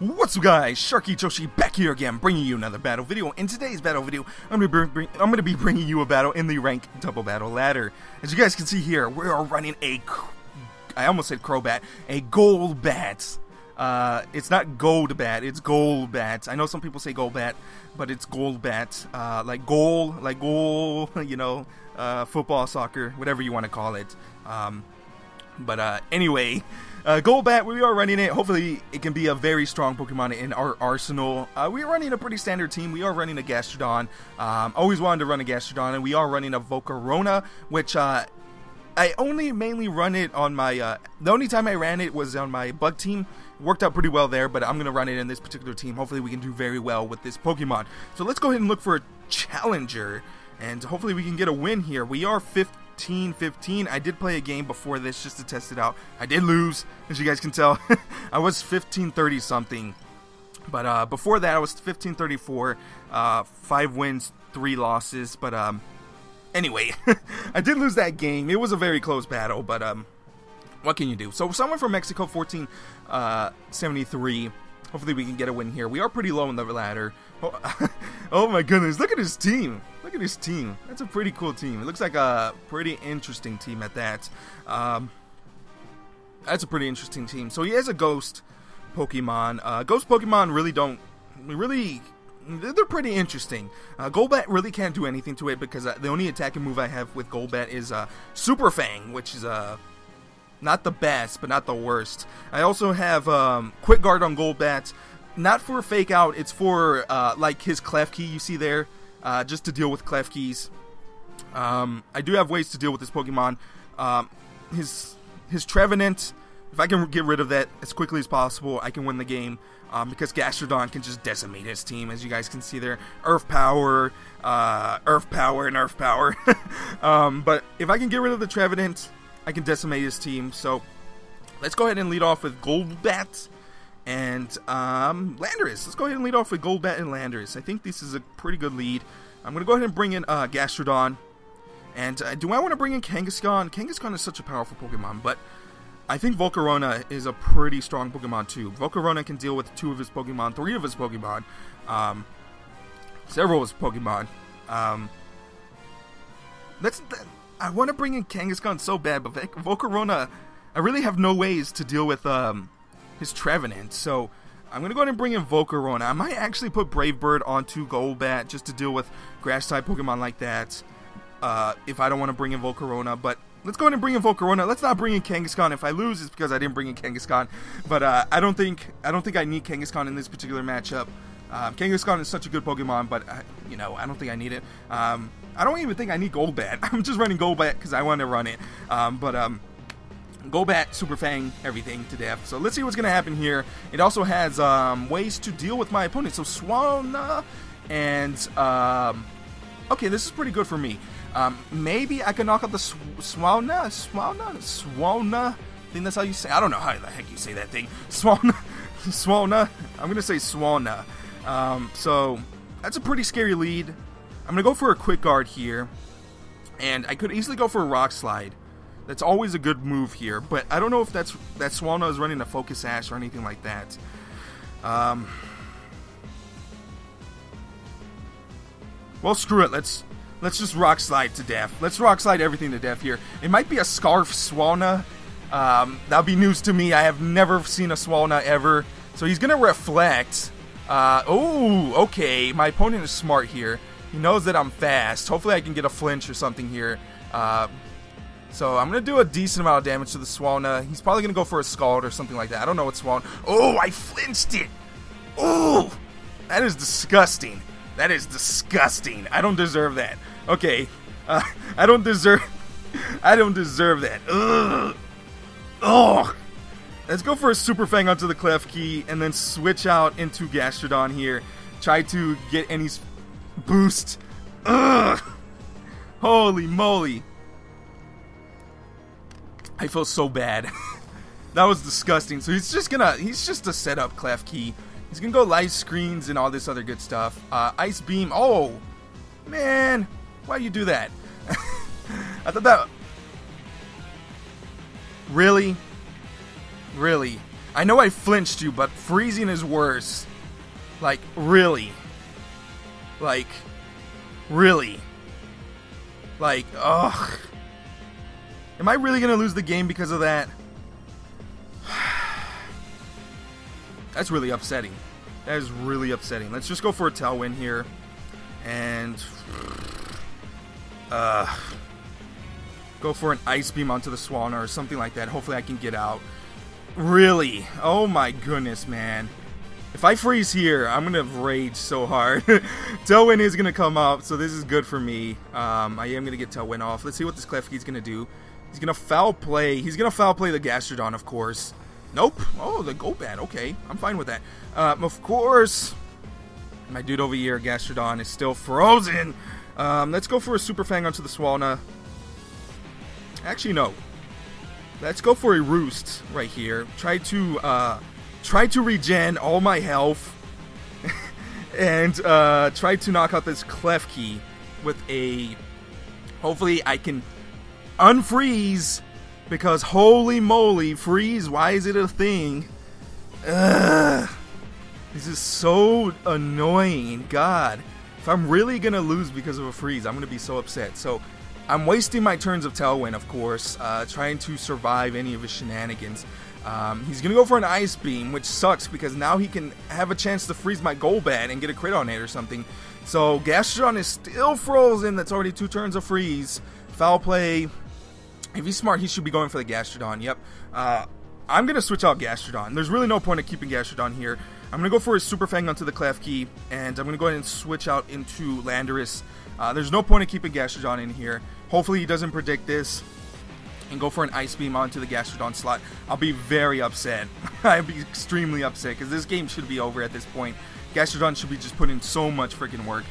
What's up guys, sharkeatyoshi back here again, bringing you another battle video. In today's battle video, I'm going to be bringing you a battle in the rank double battle ladder. As you guys can see here, we are running I almost said Crobat, a Golbat. It's not Goldbat, it's Golbat. I know some people say Golbat, but it's Golbat. Like goal, you know, football, soccer, whatever you want to call it. Anyway, Golbat, we are running it. Hopefully, it can be a very strong Pokemon in our arsenal. We are running a pretty standard team. We are running a Gastrodon. Always wanted to run a Gastrodon, and we are running a Volcarona, which I only mainly run it on my. The only time I ran it was on my bug team. It worked out pretty well there, but I'm gonna run it in this particular team. Hopefully, we can do very well with this Pokemon. So let's go ahead and look for a challenger, and hopefully, we can get a win here. We are 15-15. I did play a game before this just to test it out. I did lose, as you guys can tell. I was 15-30 something. But before that, I was 15-34. 5 wins, 3 losses. But anyway, I did lose that game. It was a very close battle, but what can you do? So someone from Mexico, 1473. Hopefully we can get a win here. We are pretty low in the ladder. Oh my goodness, look at his team. Look at his team. That's a pretty cool team. It looks like a pretty interesting team at that. That's a pretty interesting team. So he has a ghost Pokemon. Ghost Pokemon they're pretty interesting. Golbat really can't do anything to it because the only attacking move I have with Golbat is Super Fang, which is not the best, but not the worst. I also have Quick Guard on Golbat. Not for fake out, it's for like his Clef Key you see there, just to deal with Clef Keys. I do have ways to deal with this Pokemon. His Trevenant, if I can get rid of that as quickly as possible, I can win the game. Because Gastrodon can just decimate his team, as you guys can see there. Earth Power, and Earth Power. But if I can get rid of the Trevenant, I can decimate his team. So let's go ahead and lead off with Golbat and Landorus. Let's go ahead and lead off with Golbat and Landorus. I think this is a pretty good lead. I'm going to go ahead and bring in Gastrodon. And do I want to bring in Kangaskhan? Kangaskhan is such a powerful Pokemon, but I think Volcarona is a pretty strong Pokemon too. Volcarona can deal with 2 of his Pokemon, 3 of his Pokemon, several of his Pokemon. I want to bring in Kangaskhan so bad, but Volcarona, I really have no ways to deal with his Trevenant. So I'm going to go ahead and bring in Volcarona. I might actually put Brave Bird onto Golbat just to deal with Grass-type Pokemon like that if I don't want to bring in Volcarona. But let's go ahead and bring in Volcarona. Let's not bring in Kangaskhan. If I lose, it's because I didn't bring in Kangaskhan. But I don't think I need Kangaskhan in this particular matchup. Kangaskhan is such a good Pokemon, but you know, I don't think I need it. I don't even think I need Golbat. I'm just running Golbat because I want to run it. Golbat, Super Fang, everything to death. So let's see what's going to happen here. It also has ways to deal with my opponent. So Swalna and okay, this is pretty good for me. Maybe I can knock out the Swalna. I think that's how you say. I don't know how the heck you say that thing. Swalna. I'm gonna say Swalna. So that's a pretty scary lead. I'm gonna go for a Quick Guard here, and I could easily go for a Rock Slide. That's always a good move here, but I don't know if that Swalna is running a Focus Sash or anything like that. Well, screw it. Let's just Rock Slide to death. Let's Rock Slide everything to death here. It might be a Scarf Swalna. That'll be news to me. I have never seen a Swalna ever. So he's gonna Reflect. Oh, okay. My opponent is smart here. He knows that I'm fast. Hopefully I can get a flinch or something here. So I'm going to do a decent amount of damage to the Swalna. He's probably going to go for a Scald or something like that. I don't know what Swalna... Oh, I flinched it! Oh! That is disgusting. That is disgusting. I don't deserve that. Okay. I don't deserve that. Ugh. Oh! Let's go for a Super Fang onto the Clef Key and then switch out into Gastrodon here. Try to get any boost. Ugh! Holy moly. I feel so bad. That was disgusting. So he's just a setup Clef Key. He's gonna go Light Screens and all this other good stuff. Ice Beam. Oh, man. Why you do that? I thought that... Really? I know I flinched you, but freezing is worse. Like, really. Like, really. Like, ugh. Am I really gonna lose the game because of that? That's really upsetting. That is really upsetting. Let's just go for a tailwind here. And go for an ice beam onto the Swanna or something like that. Hopefully I can get out. Really? Oh my goodness, man. If I freeze here, I'm gonna rage so hard. Tailwind is gonna come up, so this is good for me. I am gonna get Tailwind off. Let's see what this Klefki's gonna do. He's gonna foul play. He's gonna foul play the Gastrodon, of course. Nope. Oh, the Golbat. Okay, I'm fine with that. Of course, my dude over here, Gastrodon, is still frozen. Let's go for a Super Fang onto the Swanna. Actually, no. Let's go for a Roost right here. Try to regen all my health. And try to knock out this Klefki with a... Hopefully I can unfreeze. Because holy moly, freeze, why is it a thing? Ugh. This is so annoying. God. If I'm really going to lose because of a freeze, I'm going to be so upset. So, I'm wasting my turns of Tailwind, of course, trying to survive any of his shenanigans. He's going to go for an Ice Beam, which sucks because now he can have a chance to freeze my Golbat and get a crit on it or something. So, Gastrodon is still frozen. That's already 2 turns of freeze. Foul play. If he's smart, he should be going for the Gastrodon. Yep. I'm going to switch out Gastrodon. There's really no point in keeping Gastrodon here. I'm going to go for a Super Fang onto the Klefki, and I'm going to go ahead and switch out into Landorus. There's no point in keeping Gastrodon in here. Hopefully he doesn't predict this and go for an Ice Beam onto the Gastrodon slot. I'll be very upset. I'll be extremely upset because this game should be over at this point. Gastrodon should be just putting in so much freaking work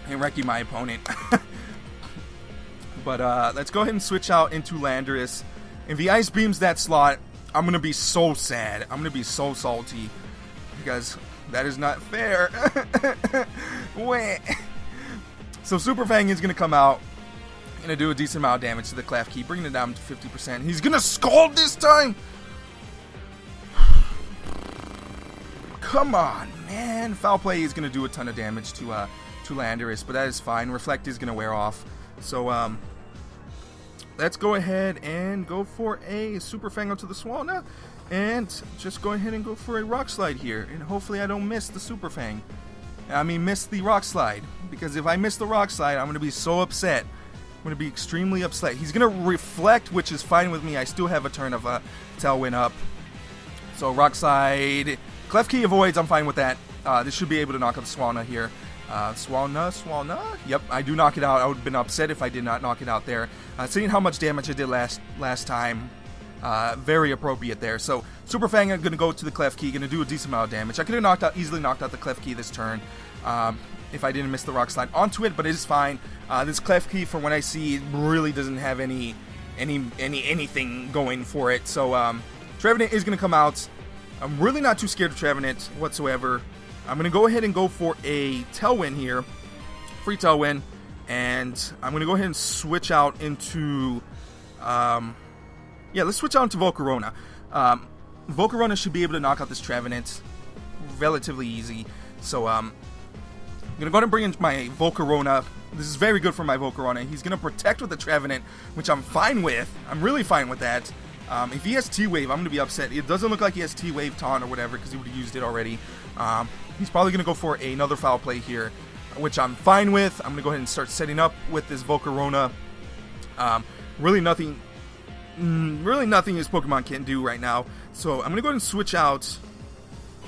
and wrecking my opponent. But let's go ahead and switch out into Landorus. If he Ice Beams that slot, I'm going to be so sad. I'm going to be so salty. Because that is not fair. So Super Fang is going to come out. Going to do a decent amount of damage to the Klefki. Bringing it down to 50%. He's going to Scald this time. Come on, man. Foul Play is going to do a ton of damage to Landorus. But that is fine. Reflect is going to wear off. So, let's go ahead and go for a Super Fang onto the Swanna. And just go ahead and go for a Rock Slide here. And hopefully I don't miss the Super Fang. I mean, miss the Rock Slide. Because if I miss the Rock Slide, I'm going to be so upset. I'm going to be extremely upset. He's going to Reflect, which is fine with me. I still have a turn of Tailwind up. So, Rock Slide. Klefki avoids. I'm fine with that. This should be able to knock out the Swanna here. Swanna. Yep, I do knock it out. I would have been upset if I did not knock it out there. Seeing how much damage I did last time, very appropriate there. So, Super Fang, I'm going to go to the Klefki, going to do a decent amount of damage. I could have easily knocked out the Klefki this turn, if I didn't miss the Rock Slide onto it, but it is fine. This Klefki, from what I see, really doesn't have anything going for it. So, Trevenant is going to come out. I'm really not too scared of Trevenant whatsoever. I'm going to go ahead and go for a Tailwind here. Free Tailwind. And I'm going to go ahead and switch out into... let's switch out into Volcarona. Volcarona should be able to knock out this Trevenant relatively easy. So, I'm going to go ahead and bring in my Volcarona. This is very good for my Volcarona. He's going to protect with the Trevenant, which I'm fine with. I'm really fine with that. If he has T-Wave, I'm going to be upset. It doesn't look like he has T-Wave Taunt or whatever because he would have used it already. He's probably going to go for another Foul Play here, which I'm fine with. I'm going to go ahead and start setting up with this Volcarona. Really nothing his Pokemon can do right now. So I'm going to go ahead and switch out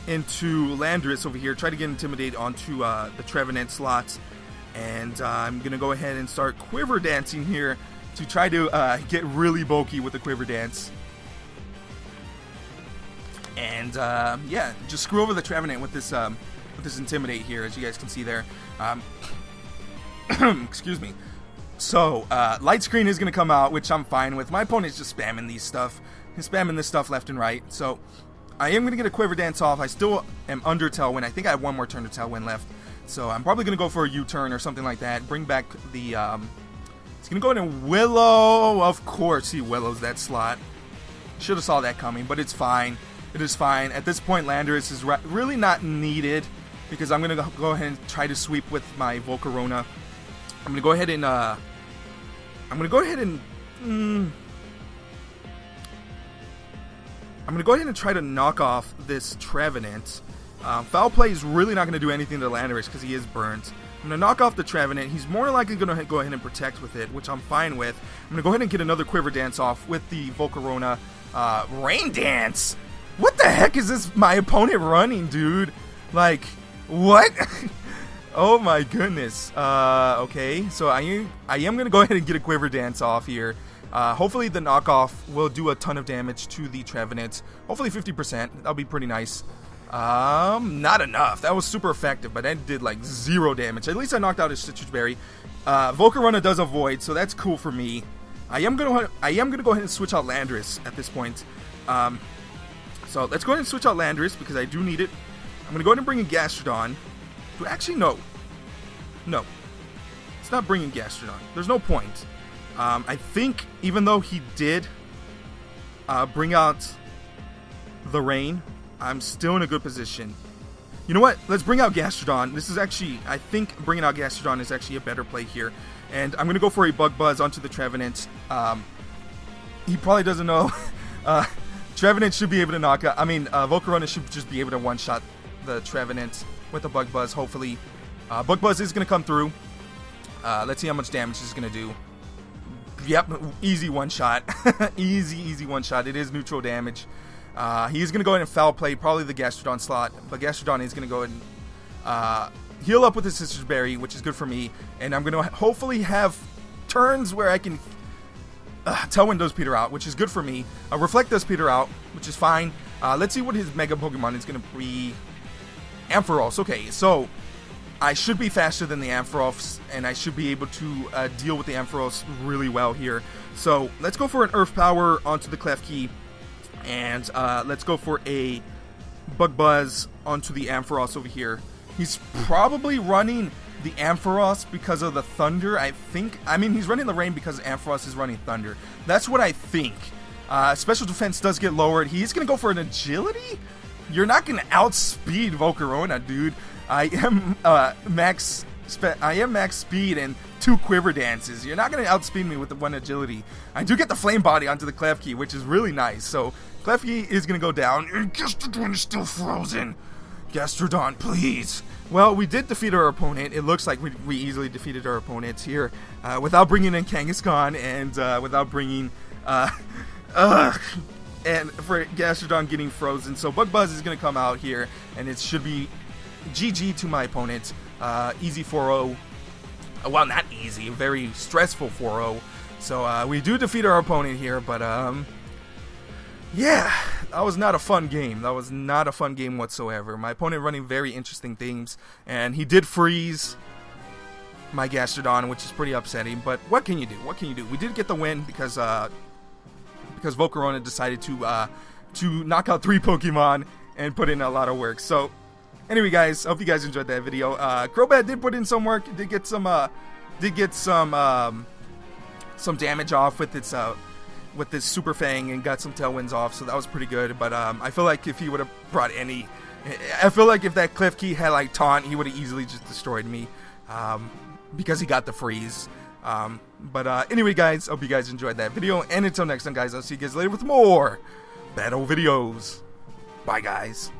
into Landorus over here. Try to get Intimidate onto the Trevenant slots. And I'm going to go ahead and start Quiver Dancing here to try to get really bulky with the Quiver Dance. And, just screw over the Trevenant with this Intimidate here, as you guys can see there. Excuse me. So, Light Screen is going to come out, which I'm fine with. My opponent's just spamming these stuff. He's spamming this stuff left and right. So, I am going to get a Quiver Dance off. I still am under Tailwind. I think I have one more turn of Tailwind left. So, I'm probably going to go for a U-turn or something like that. Bring back the, He's going to go ahead and Willow. Of course he Willows that slot. Should have saw that coming, but it's fine. It is fine. At this point, Landorus is really not needed because I'm gonna go ahead and try to sweep with my Volcarona. I'm gonna go ahead and I'm gonna go ahead and try to knock off this Trevenant. Foul Play is really not gonna do anything to Landorus because he is burnt. I'm going to knock off the Trevenant. He's more likely going to go ahead and protect with it, which I'm fine with. I'm going to go ahead and get another Quiver Dance off with the Volcarona. Rain Dance? What the heck is this my opponent running, dude? Like, what? Oh my goodness. Okay, so I am going to go ahead and get a Quiver Dance off here. Hopefully the knockoff will do a ton of damage to the Trevenant. Hopefully 50%. That'll be pretty nice. Not enough. That was super effective, but that did like 0 damage. At least I knocked out his Citrus Berry. Volcarona does avoid, so that's cool for me. I am gonna go ahead and switch out Landorus at this point. So let's go ahead and switch out Landorus because I do need it. I'm gonna go ahead and bring in Gastrodon. Actually, no. It's not bringing Gastrodon. There's no point. I think even though he did bring out the rain, I'm still in a good position. You know what? Let's bring out Gastrodon. This is actually, I think bringing out Gastrodon is actually a better play here. And I'm going to go for a Bug Buzz onto the Trevenant. He probably doesn't know. Trevenant should be able to knock out, Volcarona should just be able to one-shot the Trevenant with a Bug Buzz, hopefully. Bug Buzz is going to come through. Let's see how much damage this is going to do. Yep, easy one-shot. Easy one-shot. It is neutral damage. He's going to go ahead and Foul Play probably the Gastrodon slot, but Gastrodon is going to go ahead and heal up with his Citrus Berry, which is good for me, and I'm going to hopefully have turns where I can Tailwind does peter out, which is good for me. Reflect does peter out, which is fine. Let's see what his Mega Pokemon is going to be. Ampharos. Okay, so I should be faster than the Ampharos, and I should be able to deal with the Ampharos really well here. So let's go for an Earth Power onto the Klefki. And let's go for a Bug Buzz onto the Ampharos over here. He's probably running the Ampharos because of the Thunder, I think. He's running the Rain because Ampharos is running Thunder. That's what I think. Special Defense does get lowered. He's going to go for an Agility? You're not going to outspeed Volcarona, dude. I am max speed and 2 Quiver Dances. You're not going to outspeed me with the 1 Agility. I do get the Flame Body onto the Klefki, which is really nice. So Klefki is going to go down. And Gastrodon is still frozen. Gastrodon, please. Well, we did defeat our opponent. It looks like we easily defeated our opponents here without bringing in Kangaskhan and without bringing... and for Gastrodon getting frozen. So Bug Buzz is going to come out here, and it should be GG to my opponent. Easy 4-0. Well, not easy. Very stressful 4-0. So we do defeat our opponent here, but yeah, that was not a fun game. That was not a fun game whatsoever. My opponent running very interesting things, and he did freeze my Gastrodon, which is pretty upsetting. But what can you do? What can you do? We did get the win because Volcarona decided to knock out 3 Pokemon and put in a lot of work. So anyway, guys, I hope you guys enjoyed that video. Golbat did put in some work. Did get some damage off with its Super Fang and got some Tailwinds off. So that was pretty good. But I feel like if he would have brought any, I feel like if that Klefki had like Taunt, he would have easily just destroyed me because he got the freeze. But anyway, guys, I hope you guys enjoyed that video. And until next time, guys, I'll see you guys later with more battle videos. Bye, guys.